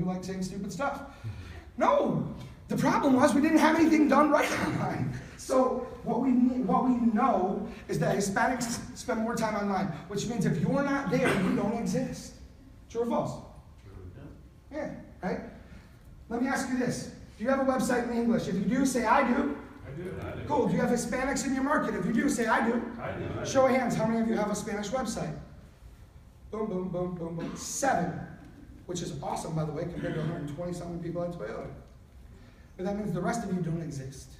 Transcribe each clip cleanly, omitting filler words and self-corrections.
like saying stupid stuff. No, the problem was we didn't have anything done right online. So what we know is that Hispanics spend more time online, which means if you're not there, you don't exist. True or false? Yeah, right? Let me ask you this. Do you have a website in English? If you do, say I do. I do. Cool. Do you have Hispanics in your market? If you do, say I do. I do. Show of hands, how many of you have a Spanish website? Boom, boom, boom, boom, boom. 7, which is awesome, by the way, compared to 120-something people at Toyota. But that means the rest of you don't exist.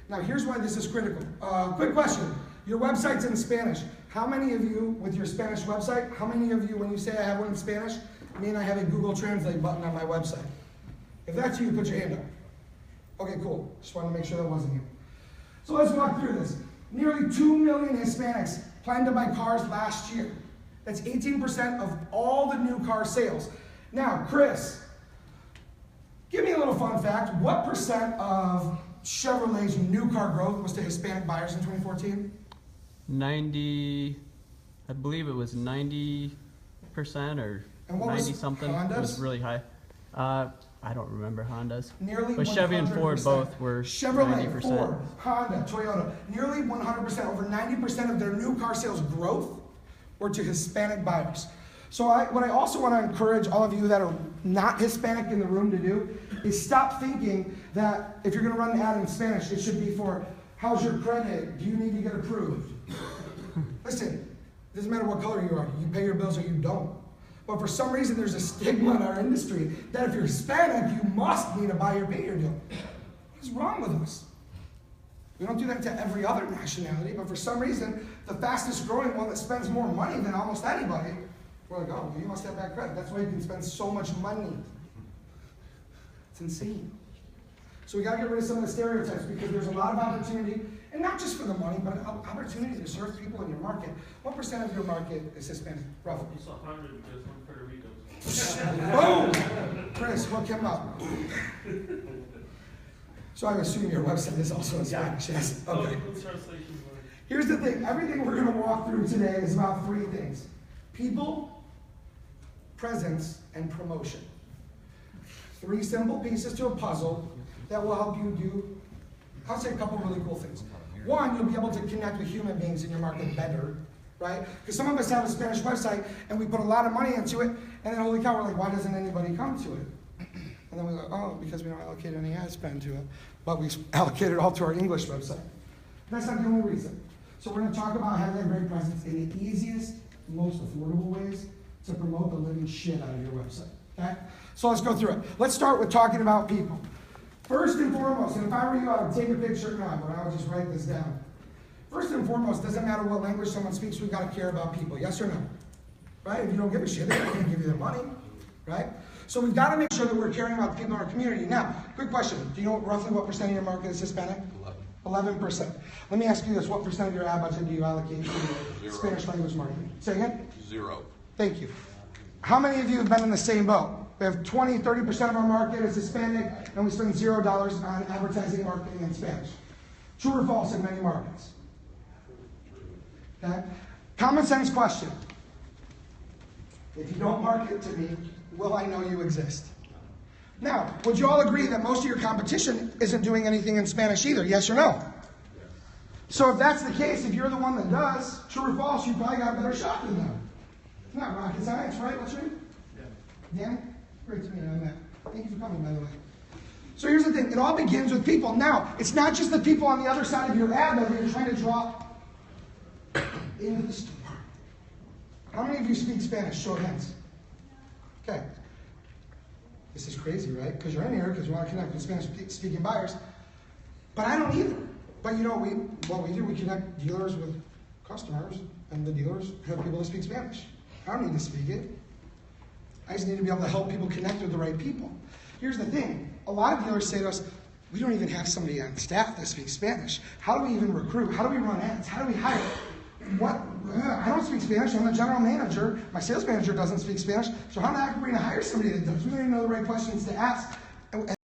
Now, here's why this is critical. Quick question. Your website's in Spanish. How many of you, with your Spanish website, how many of you, when you say I have one in Spanish, mean I have a Google Translate button on my website? If that's you, put your hand up. Okay, cool. Just wanted to make sure that wasn't you. So let's walk through this. Nearly 2 million Hispanics planned to buy cars last year. That's 18% of all the new car sales. Now, Chris, give me a little fun fact. What percent of Chevrolet's new car growth was to Hispanic buyers in 2014? 90, I believe it was 90% or 90 something. Honda's? It was really high. I don't remember Honda's. Nearly but Chevy and Ford 100%. both were Chevrolet, 90%. Ford, Honda, Toyota, nearly 100%, over 90% of their new car sales growth were to Hispanic buyers. So what I also want to encourage all of you that are not Hispanic in the room to do is stop thinking that if you're going to run an ad in Spanish, it should be for, how's your credit? Do you need to get approved? Listen, it doesn't matter what color you are. You pay your bills or you don't. But for some reason, there's a stigma in our industry that if you're Hispanic, you must need a buy or pay your deal. What is wrong with us? We don't do that to every other nationality, but for some reason, the fastest growing one that spends more money than almost anybody, we're like, oh, well, you must have bad credit. That's why you can spend so much money. It's insane. So we got to get rid of some of the stereotypes because there's a lot of opportunity, and not just for the money, but opportunity to serve people in your market. What percent of your market is Hispanic, roughly? You saw 100 because one Puerto Rico. Boom! Chris, what came up? So I assume your website is also in Spanish, yes? Okay. Here's the thing. Everything we're going to walk through today is about 3 things. People, presence, and promotion. 3 simple pieces to a puzzle that will help you do, I'll say a couple really cool things. 1, you'll be able to connect with human beings in your market better, right? Because some of us have a Spanish website and we put a lot of money into it, and then holy cow, we're like, why doesn't anybody come to it? And then we go, oh, because we don't allocate any ad spend to it. But we allocate it all to our English website. That's not the only reason. So we're going to talk about having a great presence in the easiest, most affordable ways to promote the living shit out of your website, okay? So let's go through it. Let's start with talking about people. First and foremost, and if I were you, I would take a picture, no, but I would just write this down. First and foremost, doesn't matter what language someone speaks, we've got to care about people, yes or no? Right? If you don't give a shit, they're not going to give you their money, right? So we've got to make sure that we're caring about the people in our community. Now, quick question. Do you know roughly what percent of your market is Hispanic? 11%. Let me ask you this. What percent of your ad budget do you allocate to the Spanish language marketing? Say again? 0. Thank you. How many of you have been in the same boat? We have 20, 30% of our market is Hispanic, and we spend $0 on advertising marketing in Spanish. True or false in many markets? Okay? Common sense question. If you don't market to me, will I know you exist? Now, would you all agree that most of your competition isn't doing anything in Spanish either? Yes or no? So if that's the case, if you're the one that does, true or false, you probably got a better shot than them. It's not rocket science, right? What's your name? Yeah. Danny? Great to meet you, Matt. Thank you for coming, by the way. So here's the thing. It all begins with people. Now, it's not just the people on the other side of your ad that you're trying to draw into the store. How many of you speak Spanish? Show of hands. Okay. This is crazy, right? Because you're in here because you want to connect with Spanish-speaking buyers. But I don't either. But you know what we do? We connect dealers with customers, and the dealers have people that speak Spanish. I don't need to speak it. I just need to be able to help people connect with the right people. Here's the thing. A lot of dealers say to us, we don't even have somebody on staff that speaks Spanish. How do we even recruit? How do we run ads? How do we hire? What? I don't speak Spanish. I'm the general manager. My sales manager doesn't speak Spanish. So how the heck are we going to hire somebody that does? We don't even know the right questions to ask.